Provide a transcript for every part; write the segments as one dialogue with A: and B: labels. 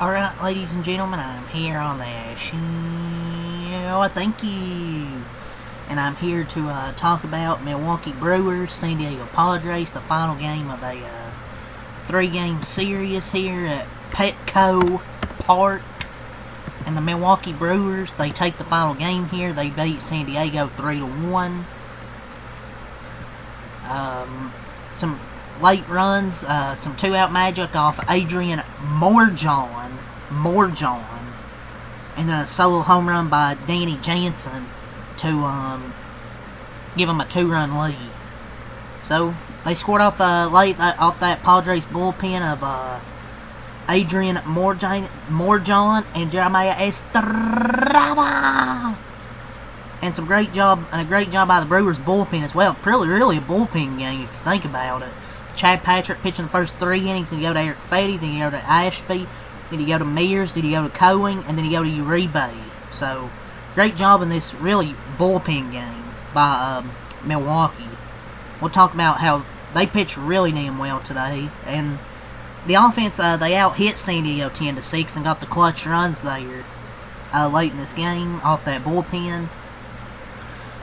A: Alright, ladies and gentlemen, I'm here on the show. Thank you. And I'm here to talk about Milwaukee Brewers, San Diego Padres, the final game of a 3-game series here at Petco Park. And the Milwaukee Brewers, they take the final game here. They beat San Diego 3-1. Some late runs, some two-out magic off Adrian Morjon, and then a solo home run by Danny Jansen to give them a 2-run lead. So they scored off off that Padres bullpen of Adrian Morjon and Jeremiah Estrada. And a great job by the Brewers bullpen as well. Really a bullpen game if you think about it. Chad Patrick pitching the first 3 innings, then you go to Eric Fetty, then you go to Ashby, then you go to Mears, then you go to Coing, and then you go to Uribe. So, great job in this really bullpen game by Milwaukee. We'll talk about how they pitched really damn well today. And the offense, they out-hit San Diego 10-6 and got the clutch runs there late in this game off that bullpen.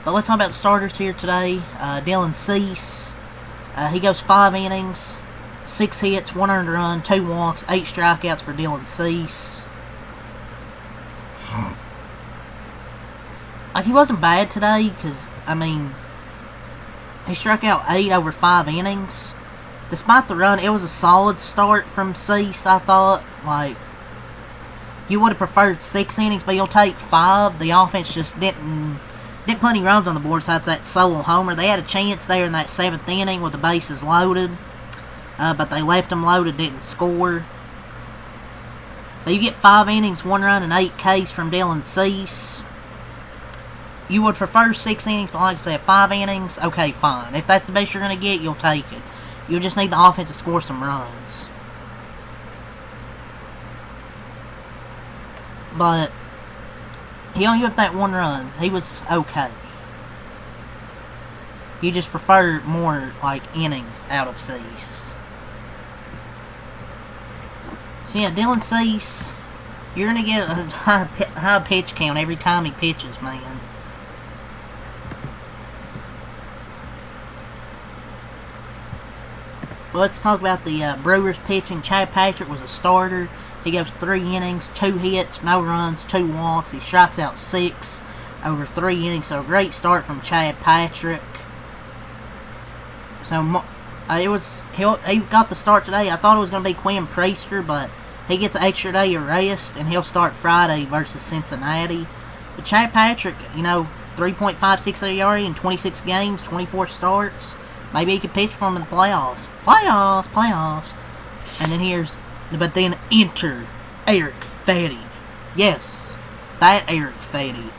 A: But let's talk about the starters here today. Dylan Cease. He goes 5 innings, 6 hits, 1 earned run, 2 walks, 8 strikeouts for Dylan Cease. Like, he wasn't bad today, because, I mean, he struck out 8 over 5 innings. Despite the run, it was a solid start from Cease, I thought. Like, you would have preferred 6 innings, but you'll take 5. The offense just didn't put any runs on the board besides that solo homer. They had a chance there in that 7th inning with the bases loaded, but they left them loaded, didn't score. But you get 5 innings, 1 run, and 8 Ks from Dylan Cease. You would prefer 6 innings, but like I said, 5 innings, okay, fine. If that's the best you're going to get, you'll take it. You'll just need the offense to score some runs. But he only got that 1 run. He was okay. You just prefer more, like, innings out of Cease. So, yeah, Dylan Cease, you're going to get a high pitch count every time he pitches, man. But let's talk about the Brewers pitching. Chad Patrick was a starter. He goes 3 innings, 2 hits, no runs, 2 walks. He strikes out 6 over 3 innings. So a great start from Chad Patrick. So he got the start today. I thought it was going to be Quinn Priester, but he gets an extra day of rest, and he'll start Friday versus Cincinnati. But Chad Patrick, 3.56 ERA in 26 games, 24 starts. Maybe he could pitch for him in the playoffs. Playoffs. And then enter Eric Fetty. Yes, that Eric Fetty.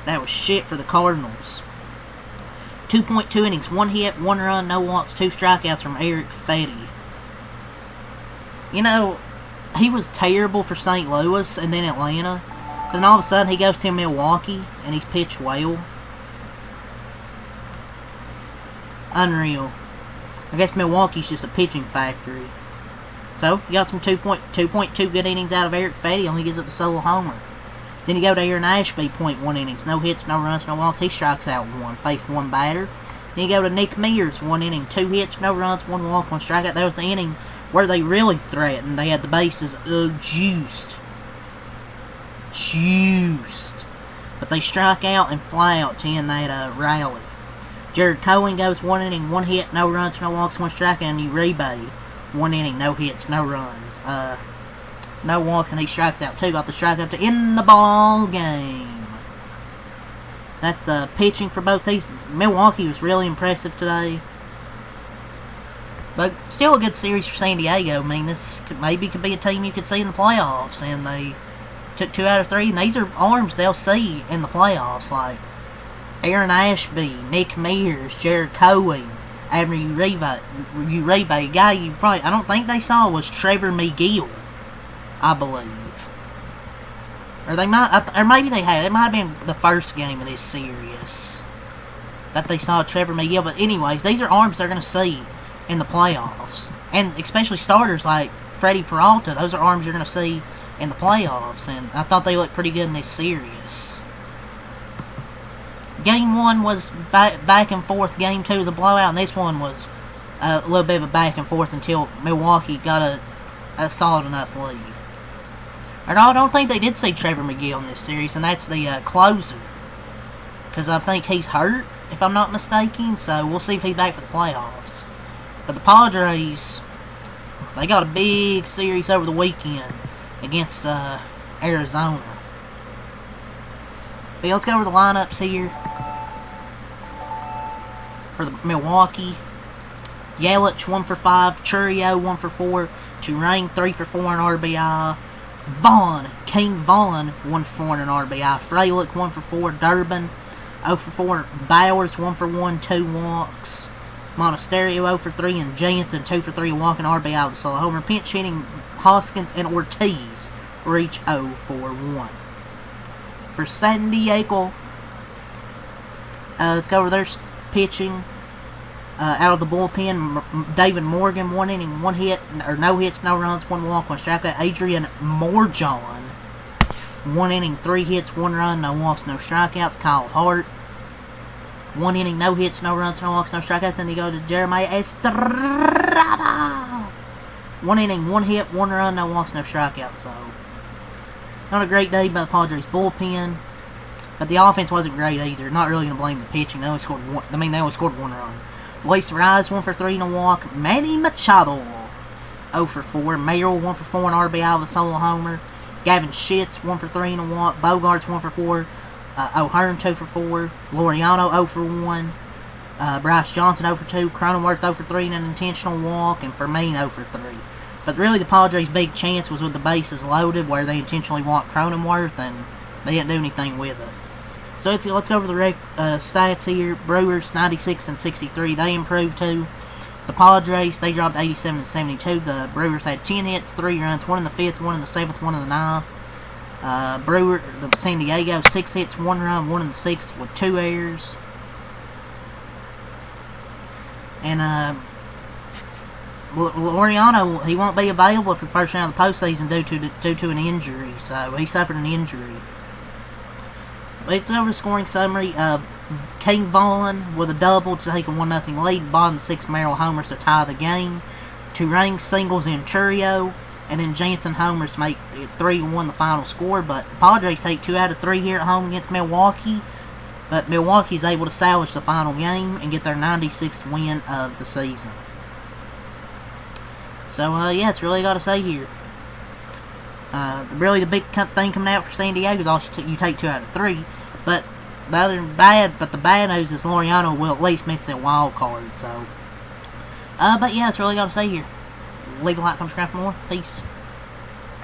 A: That was shit for the Cardinals. 2.2 innings, 1 hit, 1 run, no walks, 2 strikeouts from Eric Fetty. He was terrible for St. Louis and then Atlanta. Then all of a sudden he goes to Milwaukee and he's pitched well. Unreal. I guess Milwaukee's just a pitching factory. So, you got some 2.2 good innings out of Eric Fetty, only gives up the solo homer. Then you go to Aaron Ashby, 0.1 innings, no hits, no runs, no walks, he strikes out 1, faced 1 batter. Then you go to Nick Mears, 1 inning, 2 hits, no runs, 1 walk, 1 strikeout. That was the inning where they really threatened. They had the bases juiced. But they strike out and fly out to end that rally. Jared Cohen goes 1 inning, 1 hit, no runs, no walks, 1 strikeout, and Uribe, 1 inning, no hits, no runs, no walks, and he strikes out 2. Got the strikeout to end the ball game. That's the pitching for both these. Milwaukee was really impressive today. But still a good series for San Diego. I mean, this could be a team you could see in the playoffs. And they took 2 out of 3. And these are arms they'll see in the playoffs. Like Aaron Ashby, Nick Mears, Jared Cohen, Adrian Uribe. A guy I don't think they saw was Trevor McGill, I believe. Or maybe they had. It might have been the first game of this series that they saw Trevor McGill. But anyways, these are arms they're going to see in the playoffs. And especially starters like Freddie Peralta. Those are arms you're going to see in the playoffs, and I thought they looked pretty good in this series. Game 1 was back and forth. Game 2 was a blowout, and this one was a little bit of a back and forth until Milwaukee got a solid enough lead. And I don't think they did see Trevor McGill in this series, and that's the closer. Because I think he's hurt, if I'm not mistaken, so we'll see if he's back for the playoffs. But the Padres, they got a big series over the weekend against Arizona. But let's go over the lineups here for the Milwaukee. Yelich 1 for 5, Churio 1 for 4, Turang 3 for 4 in RBI, King Vaughn 1 for 4 in RBI, Frelick 1 for 4, Durbin 0 for 4, Bowers 1 for 1, 2 walks, Monasterio 0 for 3, and Jansen 2 for 3 walking RBI with a solo homer. Pinch hitting Hoskins and Ortiz were each 0 for 1. For San Diego, let's go over their pitching. Out of the bullpen, David Morgan, 1 inning, 1 hit, or no hits, no runs, 1 walk, 1 strikeout. Adrian Morjon, 1 inning, 3 hits, 1 run, no walks, no strikeouts. Kyle Hart, 1 inning, no hits, no runs, no walks, no strikeouts. Then they go to Jeremiah Estrada, 1 inning, 1 hit, 1 run, no walks, no strikeouts. So, not a great day by the Padres bullpen, but the offense wasn't great either. Not really going to blame the pitching. They only scored one. They only scored 1 run. Luis Rise 1 for 3 and a walk. Manny Machado 0 for 4. Merrill 1 for 4 in RBI with a solo homer. Gavin Schitz 1 for 3 and a walk. Bogarts 1 for 4. O'Hearn 2 for 4. Laureano 0 for 1. Bryce Johnson 0 for 2. Cronenworth 0 for 3 and an intentional walk. And Fermin 0 for 3. But really the Padres' big chance was with the bases loaded, where they intentionally walked Cronenworth and they didn't do anything with it. So let's go over the stats here. Brewers 96 and 63. They improved too. The Padres, they dropped 87 and 72. The Brewers had 10 hits, 3 runs, 1 in the 5th, 1 in the 7th, 1 in the 9th. The San Diego, 6 hits, 1 run, 1 in the 6th with 2 errors. And Laureano, he won't be available for the first round of the postseason due to an injury. So he suffered an injury. Let's go over the scoring summary. King Vaughn with a double to take a 1-0 lead. Bottom 6 Merrill homers to tie the game. Turang singles and Churio. And then Jansen homers to make it 3-1 the final score. But the Padres take 2 out of 3 here at home against Milwaukee. But Milwaukee's able to salvage the final game and get their 96th win of the season. So, yeah, it's really got to say here. Really, the big thing coming out for San Diego is also you take 2 out of 3. But the bad news is Laureano will at least miss that wild card. So, but yeah, it's really got to say here. Leave a like, subscribe for more. Peace.